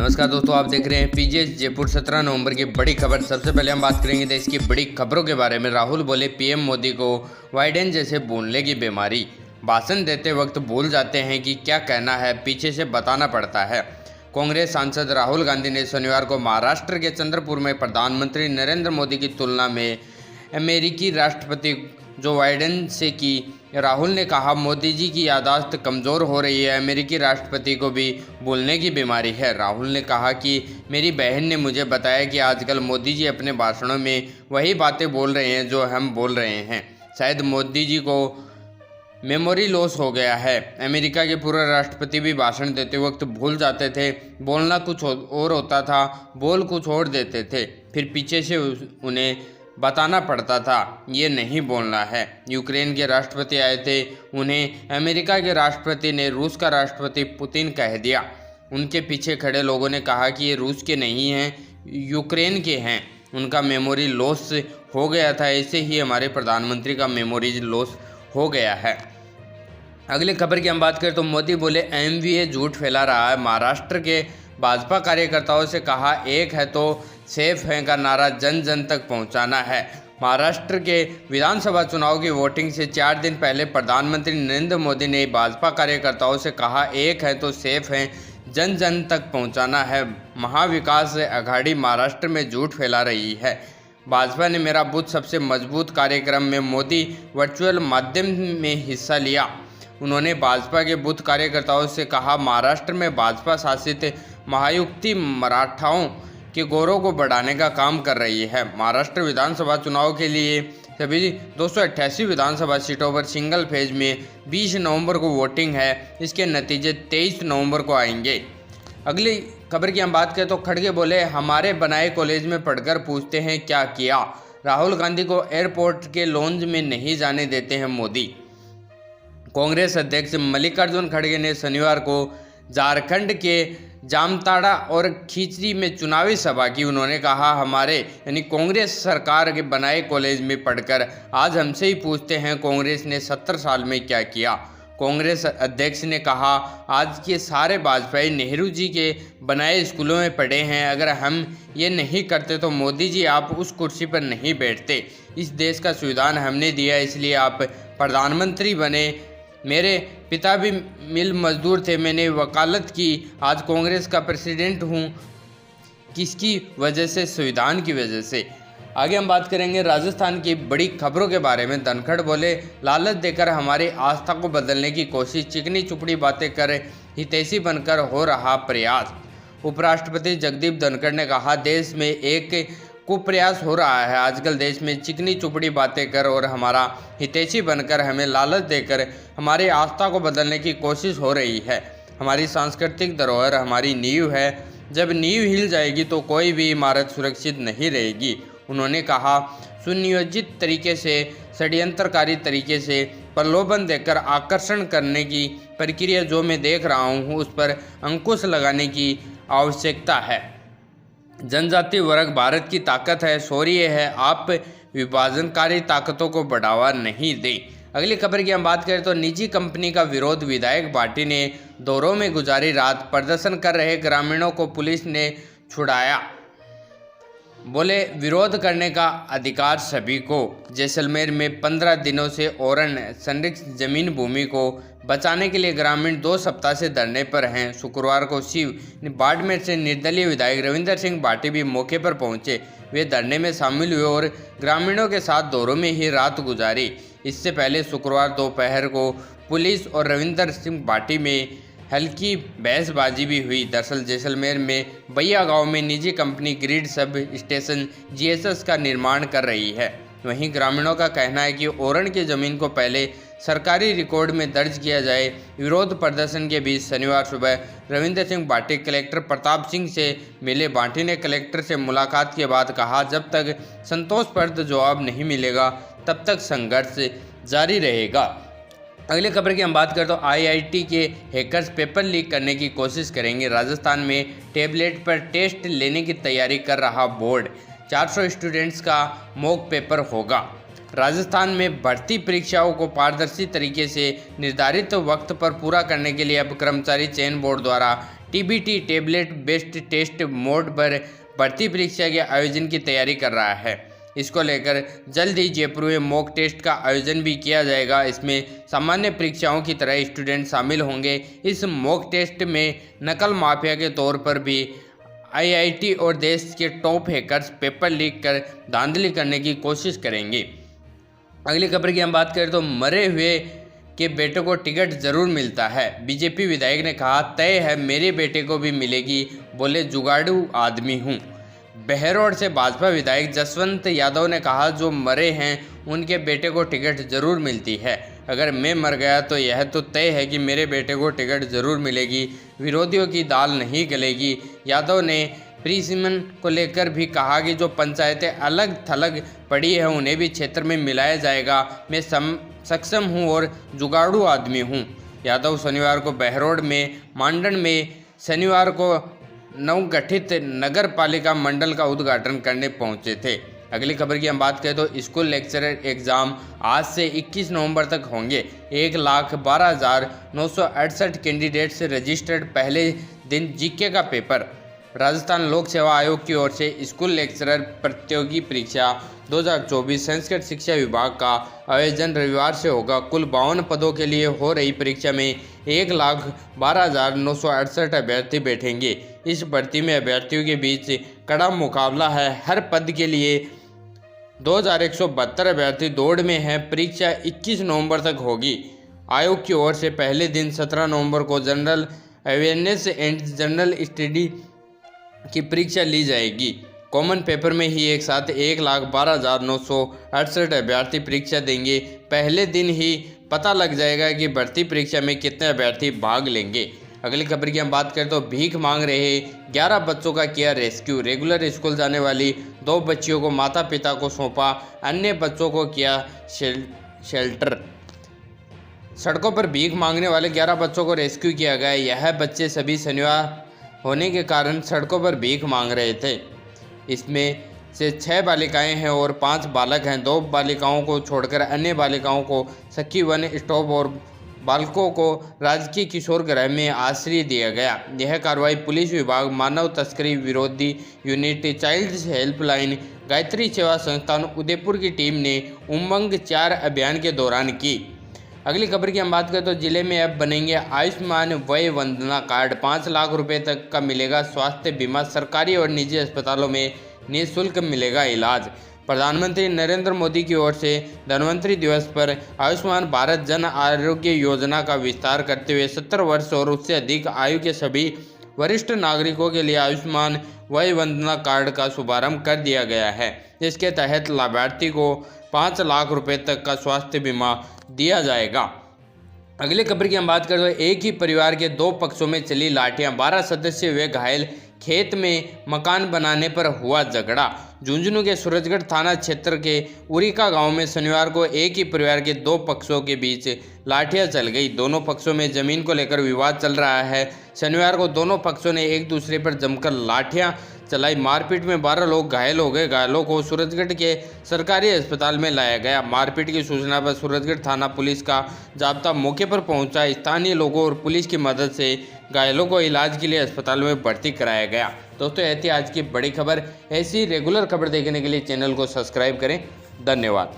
नमस्कार दोस्तों, आप देख रहे हैं पीजीएस जयपुर। 17 नवंबर की बड़ी खबर। सबसे पहले हम बात करेंगे देश की बड़ी खबरों के बारे में। राहुल बोले पीएम मोदी को वाइडेन जैसे भूलने की बीमारी। भाषण देते वक्त भूल जाते हैं कि क्या कहना है, पीछे से बताना पड़ता है। कांग्रेस सांसद राहुल गांधी ने शनिवार को महाराष्ट्र के चंद्रपुर में प्रधानमंत्री नरेंद्र मोदी की तुलना में अमेरिकी राष्ट्रपति जो बाइडेन से की। राहुल ने कहा, मोदी जी की याददाश्त कमज़ोर हो रही है, अमेरिकी राष्ट्रपति को भी भूलने की बीमारी है। राहुल ने कहा कि मेरी बहन ने मुझे बताया कि आजकल मोदी जी अपने भाषणों में वही बातें बोल रहे हैं जो हम बोल रहे हैं। शायद मोदी जी को मेमोरी लॉस हो गया है। अमेरिका के पूर्व राष्ट्रपति भी भाषण देते वक्त भूल जाते थे। बोलना कुछ और होता था, बोल कुछ और देते थे, फिर पीछे से उन्हें बताना पड़ता था ये नहीं बोलना है। यूक्रेन के राष्ट्रपति आए थे, उन्हें अमेरिका के राष्ट्रपति ने रूस का राष्ट्रपति पुतिन कह दिया। उनके पीछे खड़े लोगों ने कहा कि ये रूस के नहीं हैं, यूक्रेन के हैं। उनका मेमोरी लॉस हो गया था। ऐसे ही हमारे प्रधानमंत्री का मेमोरी लॉस हो गया है। अगली खबर की हम बात करें तो मोदी बोले एमवीए झूठ फैला रहा है। महाराष्ट्र के भाजपा कार्यकर्ताओं से कहा, एक है तो सेफ है का नारा जन जन तक पहुंचाना है। महाराष्ट्र के विधानसभा चुनाव की वोटिंग से 4 दिन पहले प्रधानमंत्री नरेंद्र मोदी ने भाजपा कार्यकर्ताओं से कहा, एक है तो सेफ है, जन जन तक पहुंचाना है। महाविकास अघाड़ी महाराष्ट्र में झूठ फैला रही है। भाजपा ने मेरा बूथ सबसे मजबूत कार्यक्रम में मोदी वर्चुअल माध्यम में हिस्सा लिया। उन्होंने भाजपा के बूथ कार्यकर्ताओं से कहा, महाराष्ट्र में भाजपा शासित महायुति मराठाओं के गौरव को बढ़ाने का काम कर रही है। महाराष्ट्र विधानसभा चुनाव के लिए सभी 288 विधानसभा सीटों पर सिंगल फेज में 20 नवंबर को वोटिंग है। इसके नतीजे 23 नवंबर को आएंगे। अगली खबर की हम बात करें तो खड़गे बोले, हमारे बनाए कॉलेज में पढ़कर पूछते हैं क्या किया। राहुल गांधी को एयरपोर्ट के लॉन्ज में नहीं जाने देते हैं मोदी। कांग्रेस अध्यक्ष मल्लिकार्जुन खड़गे ने शनिवार को झारखंड के जामताड़ा और खिचड़ी में चुनावी सभा की। उन्होंने कहा, हमारे यानी कांग्रेस सरकार के बनाए कॉलेज में पढ़कर आज हमसे ही पूछते हैं कांग्रेस ने 70 साल में क्या किया। कांग्रेस अध्यक्ष ने कहा, आज के सारे वाजपेयी नेहरू जी के बनाए स्कूलों में पढ़े हैं। अगर हम ये नहीं करते तो मोदी जी आप उस कुर्सी पर नहीं बैठते। इस देश का संविधान हमने दिया, इसलिए आप प्रधानमंत्री बने। मेरे पिता भी मिल मजदूर थे, मैंने वकालत की, आज कांग्रेस का प्रेसिडेंट हूँ। किसकी वजह से? संविधान की वजह से। आगे हम बात करेंगे राजस्थान की बड़ी खबरों के बारे में। धनखड़ बोले, लालच देकर हमारी आस्था को बदलने की कोशिश, चिकनी चुपड़ी बातें कर हितैषी बनकर हो रहा प्रयास। उपराष्ट्रपति जगदीप धनखड़ ने कहा, देश में एक कुप्रयास हो रहा है। आजकल देश में चिकनी चुपड़ी बातें कर और हमारा हितैषी बनकर हमें लालच देकर हमारी आस्था को बदलने की कोशिश हो रही है। हमारी सांस्कृतिक धरोहर हमारी नींव है। जब नींव हिल जाएगी तो कोई भी इमारत सुरक्षित नहीं रहेगी। उन्होंने कहा, सुनियोजित तरीके से, षड्यंत्रकारी तरीके से प्रलोभन देकर आकर्षण करने की प्रक्रिया जो मैं देख रहा हूँ उस पर अंकुश लगाने की आवश्यकता है। जनजातीय वर्ग भारत की ताकत है। शौर्य है, आप विभाजनकारी ताकतों को बढ़ावा नहीं दें। अगली खबर की हम बात करें तो निजी कंपनी का विरोध। विधायक भाटी ने दौरों में गुजारी रात। प्रदर्शन कर रहे ग्रामीणों को पुलिस ने छुड़ाया। बोले, विरोध करने का अधिकार सभी को। जैसलमेर में 15 दिनों से ओरन संरक्षित जमीन भूमि को बचाने के लिए ग्रामीण 2 सप्ताह से धरने पर हैं। शुक्रवार को बाड़मेर से निर्दलीय विधायक रविंदर सिंह भाटी भी मौके पर पहुंचे। वे धरने में शामिल हुए और ग्रामीणों के साथ दौरों में ही रात गुजारी। इससे पहले शुक्रवार दोपहर को पुलिस और रविंदर सिंह भाटी में हल्की बहसबाजी भी हुई। दरअसल जैसलमेर में बैया गांव में निजी company grid sub station GSS का निर्माण कर रही है। वहीं ग्रामीणों का कहना है कि ओरण की जमीन को पहले सरकारी रिकॉर्ड में दर्ज किया जाए। विरोध प्रदर्शन के बीच शनिवार सुबह रविंदर सिंह भाटी कलेक्टर प्रताप सिंह से मिले। भाटी ने कलेक्टर से मुलाकात के बाद कहा, जब तक संतोषप्रद जवाब नहीं मिलेगा तब तक संघर्ष जारी रहेगा। अगली खबर की हम बात करें तो आईआईटी के हैकर्स पेपर लीक करने की कोशिश करेंगे। राजस्थान में टैबलेट पर टेस्ट लेने की तैयारी कर रहा बोर्ड। 400 स्टूडेंट्स का मॉक पेपर होगा। राजस्थान में भर्ती परीक्षाओं को पारदर्शी तरीके से निर्धारित वक्त पर पूरा करने के लिए अब कर्मचारी चयन बोर्ड द्वारा TBT tablet based test mode पर भर्ती परीक्षा के आयोजन की तैयारी कर रहा है। इसको लेकर जल्द ही जयपुर में मॉक टेस्ट का आयोजन भी किया जाएगा। इसमें सामान्य परीक्षाओं की तरह स्टूडेंट शामिल होंगे। इस मॉक टेस्ट में नकल माफिया के तौर पर भी आईआईटी और देश के टॉप हैकर्स पेपर लीक कर धांधली करने की कोशिश करेंगे। अगली खबर की हम बात करें तो मरे हुए के बेटे को टिकट जरूर मिलता है। बीजेपी विधायक ने कहा, तय है मेरे बेटे को भी मिलेगी, बोले जुगाड़ू आदमी हूँ। बहरोड से भाजपा विधायक जसवंत यादव ने कहा, जो मरे हैं उनके बेटे को टिकट जरूर मिलती है। अगर मैं मर गया तो यह तो तय है कि मेरे बेटे को टिकट जरूर मिलेगी, विरोधियों की दाल नहीं गलेगी। यादव ने प्रीसीमन को लेकर भी कहा कि जो पंचायतें अलग थलग पड़ी हैं उन्हें भी क्षेत्र में मिलाया जाएगा। मैं सक्षम हूं और जुगाड़ू आदमी हूं। यादव शनिवार को बहरोड में मांडन में शनिवार को नवगठित नगर पालिका मंडल का उद्घाटन करने पहुंचे थे। अगली खबर की हम बात करें तो स्कूल लेक्चरर एग्ज़ाम आज से 21 नवंबर तक होंगे। 1,12,968 कैंडिडेट से रजिस्टर्ड। पहले दिन जीके का पेपर। राजस्थान लोक सेवा आयोग की ओर से स्कूल लेक्चरर प्रतियोगी परीक्षा 2024 संस्कृत शिक्षा विभाग का आयोजन रविवार से होगा। कुल 52 पदों के लिए हो रही परीक्षा में 1,12,968 अभ्यर्थी बैठेंगे। इस भर्ती में अभ्यर्थियों के बीच कड़ा मुकाबला है। हर पद के लिए 2,172 अभ्यर्थी दौड़ में हैं। परीक्षा 21 नवंबर तक होगी। आयोग की ओर से पहले दिन 17 नवंबर को general awareness and general study की परीक्षा ली जाएगी। कॉमन पेपर में ही एक साथ 1,12,968 अभ्यर्थी परीक्षा देंगे। पहले दिन ही पता लग जाएगा कि भर्ती परीक्षा में कितने अभ्यर्थी भाग लेंगे। अगली खबर की हम बात करें तो भीख मांग रहे 11 बच्चों का किया रेस्क्यू। रेगुलर स्कूल जाने वाली 2 बच्चियों को माता पिता को सौंपा, अन्य बच्चों को किया शेल्टर। सड़कों पर भीख मांगने वाले 11 बच्चों को रेस्क्यू किया गया। यह बच्चे सभी शनिवार होने के कारण सड़कों पर भीख मांग रहे थे। इसमें से 6 बालिकाएं हैं और 5 बालक हैं। 2 बालिकाओं को छोड़कर अन्य बालिकाओं को सखी वन स्टॉप और बालकों को राजकीय किशोर गृह में आश्रय दिया गया। यह कार्रवाई पुलिस विभाग, मानव तस्करी विरोधी यूनिट, चाइल्ड हेल्पलाइन, गायत्री सेवा संस्थान उदयपुर की टीम ने उमंग 4 अभियान के दौरान की। अगली खबर की हम बात करें तो जिले में अब बनेंगे आयुष्मान वय वंदना कार्ड। 5 लाख रुपए तक का मिलेगा स्वास्थ्य बीमा। सरकारी और निजी अस्पतालों में निःशुल्क मिलेगा इलाज। प्रधानमंत्री नरेंद्र मोदी की ओर से धन्वंतरि दिवस पर आयुष्मान भारत जन आरोग्य योजना का विस्तार करते हुए 70 वर्ष और उससे अधिक आयु के सभी वरिष्ठ नागरिकों के लिए आयुष्मान वय वंदना कार्ड का शुभारंभ कर दिया गया है। इसके तहत लाभार्थी को 5 लाख रुपए तक का स्वास्थ्य बीमा दिया जाएगा। अगले खबर की हम बात करें तो एक ही परिवार के 2 पक्षों में चली लाठियां, 12 सदस्य हुए घायल। खेत में मकान बनाने पर हुआ झगड़ा। झुंझुनू के सूरजगढ़ थाना क्षेत्र के उरिका गांव में शनिवार को एक ही परिवार के 2 पक्षों के बीच लाठियां चल गई। दोनों पक्षों में जमीन को लेकर विवाद चल रहा है। शनिवार को दोनों पक्षों ने एक दूसरे पर जमकर लाठियां चलाई। मारपीट में 12 लोग घायल हो गए। घायलों को सूरजगढ़ के सरकारी अस्पताल में लाया गया। मारपीट की सूचना पर सूरजगढ़ थाना पुलिस का जाब्ता मौके पर पहुंचा। स्थानीय लोगों और पुलिस की मदद से घायलों को इलाज के लिए अस्पताल में भर्ती कराया गया। दोस्तों, ऐसी आज की बड़ी खबर। ऐसी रेगुलर खबर देखने के लिए चैनल को सब्सक्राइब करें। धन्यवाद।